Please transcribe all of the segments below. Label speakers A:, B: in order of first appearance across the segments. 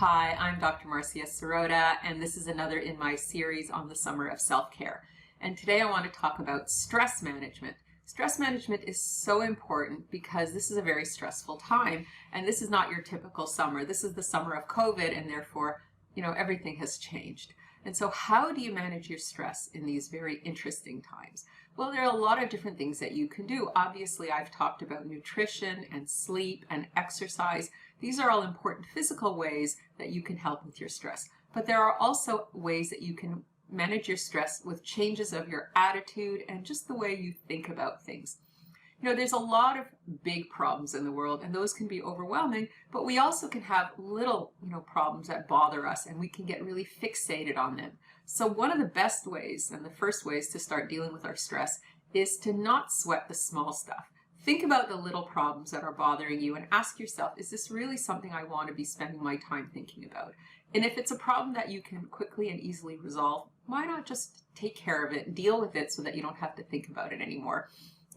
A: Hi, I'm Dr. Marcia, and this is another in my series on the summer of self-care. And today I want to talk about stress management. Stress management is so important because this is a very stressful time, and this is not your typical summer. This is the summer of COVID, and therefore, everything has changed. And so how do you manage your stress in these very interesting times? Well, there are a lot of different things that you can do. Obviously, I've talked about nutrition and sleep and exercise. These are all important physical ways that you can help with your stress. But there are also ways that you can manage your stress with changes of your attitude and just the way you think about things. There's a lot of big problems in the world, and those can be overwhelming, but we also can have little, problems that bother us, and we can get really fixated on them. So one of the best ways, and the first ways to start dealing with our stress, is to not sweat the small stuff. Think about the little problems that are bothering you and ask yourself, is this really something I want to be spending my time thinking about? And if it's a problem that you can quickly and easily resolve, why not just take care of it, deal with it so that you don't have to think about it anymore?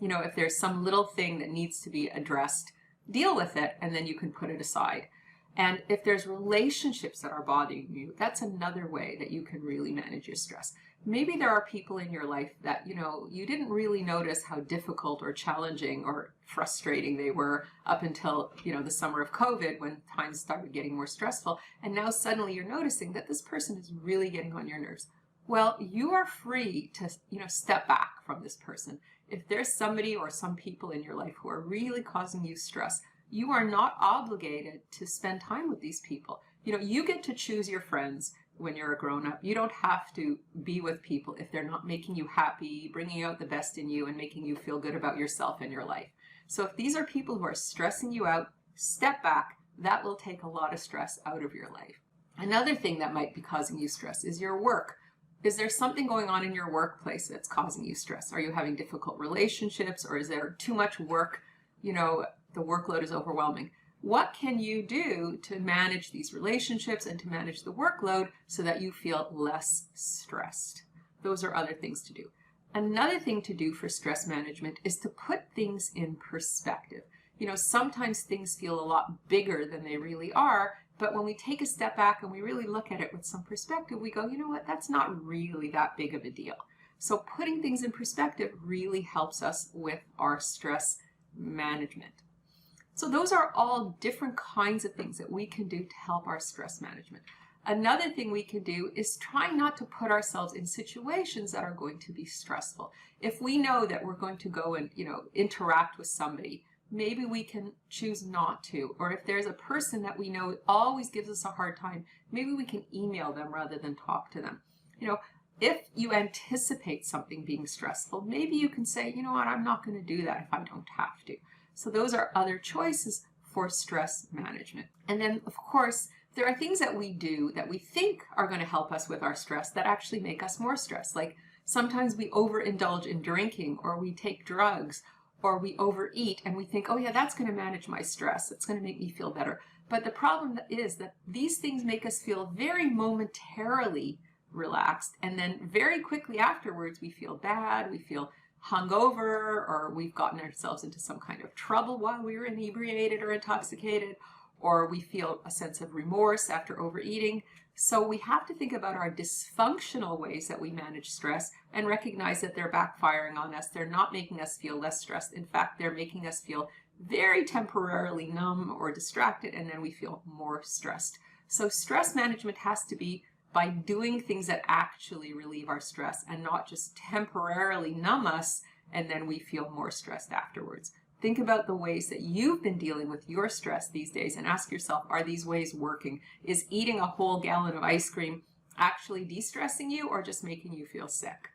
A: If there's some little thing that needs to be addressed, deal with it, and then you can put it aside. And if there's relationships that are bothering you, that's another way that you can really manage your stress. Maybe there are people in your life that, you didn't really notice how difficult or challenging or frustrating they were up until, the summer of COVID when times started getting more stressful. And now suddenly you're noticing that this person is really getting on your nerves. Well, you are free to, step back from this person. If there's somebody or some people in your life who are really causing you stress, you are not obligated to spend time with these people. You get to choose your friends when you're a grown-up. You don't have to be with people if they're not making you happy, bringing out the best in you, and making you feel good about yourself and your life. So if these are people who are stressing you out, step back. That will take a lot of stress out of your life. Another thing that might be causing you stress is your work. Is there something going on in your workplace that's causing you stress? Are you having difficult relationships, or is there too much work? The workload is overwhelming. What can you do to manage these relationships and to manage the workload so that you feel less stressed? Those are other things to do. Another thing to do for stress management is to put things in perspective. Sometimes things feel a lot bigger than they really are, but when we take a step back and we really look at it with some perspective, we go, you know what, that's not really that big of a deal. So putting things in perspective really helps us with our stress management. So those are all different kinds of things that we can do to help our stress management. Another thing we can do is try not to put ourselves in situations that are going to be stressful. If we know that we're going to go and, interact with somebody, maybe we can choose not to. Or if there's a person that we know always gives us a hard time, maybe we can email them rather than talk to them. If you anticipate something being stressful, maybe you can say, you know what, I'm not going to do that if I don't have to. So those are other choices for stress management. And then, of course, there are things that we do that we think are going to help us with our stress that actually make us more stressed. Like sometimes we overindulge in drinking, or we take drugs, or we overeat, and we think, oh yeah, that's going to manage my stress. It's going to make me feel better. But the problem is that these things make us feel very momentarily relaxed, and then very quickly afterwards we feel bad, we feel hungover, or we've gotten ourselves into some kind of trouble while we were inebriated or intoxicated, or we feel a sense of remorse after overeating. So we have to think about our dysfunctional ways that we manage stress and recognize that they're backfiring on us. They're not making us feel less stressed. In fact, they're making us feel very temporarily numb or distracted, and then we feel more stressed. So stress management has to be by doing things that actually relieve our stress and not just temporarily numb us and then we feel more stressed afterwards. Think about the ways that you've been dealing with your stress these days and ask yourself, are these ways working? Is eating a whole gallon of ice cream actually de-stressing you or just making you feel sick,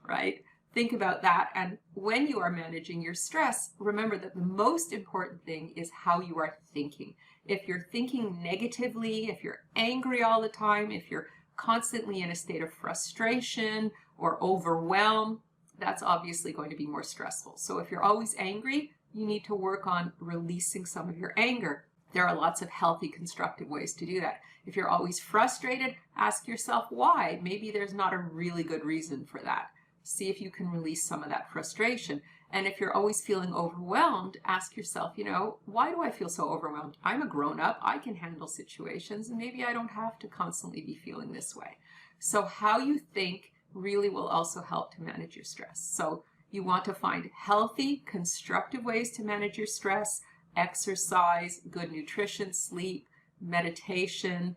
A: right? Think about that. And when you are managing your stress, remember that the most important thing is how you are thinking. If you're thinking negatively, if you're angry all the time, if you're constantly in a state of frustration or overwhelm, that's obviously going to be more stressful. So if you're always angry, you need to work on releasing some of your anger. There are lots of healthy, constructive ways to do that. If you're always frustrated, ask yourself why. Maybe there's not a really good reason for that. See if you can release some of that frustration. And if you're always feeling overwhelmed, ask yourself, why do I feel so overwhelmed? I'm a grown-up, I can handle situations, and maybe I don't have to constantly be feeling this way. So how you think really will also help to manage your stress. So you want to find healthy, constructive ways to manage your stress: exercise, good nutrition, sleep, meditation,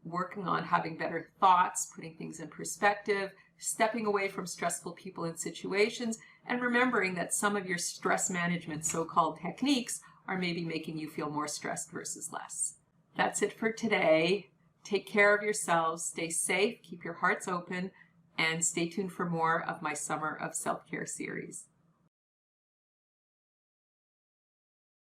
A: working on having better thoughts, putting things in perspective, stepping away from stressful people and situations, and remembering that some of your stress management so-called techniques are maybe making you feel more stressed versus less. That's it for today. Take care of yourselves, stay safe, keep your hearts open, and stay tuned for more of my Summer of Self-Care series.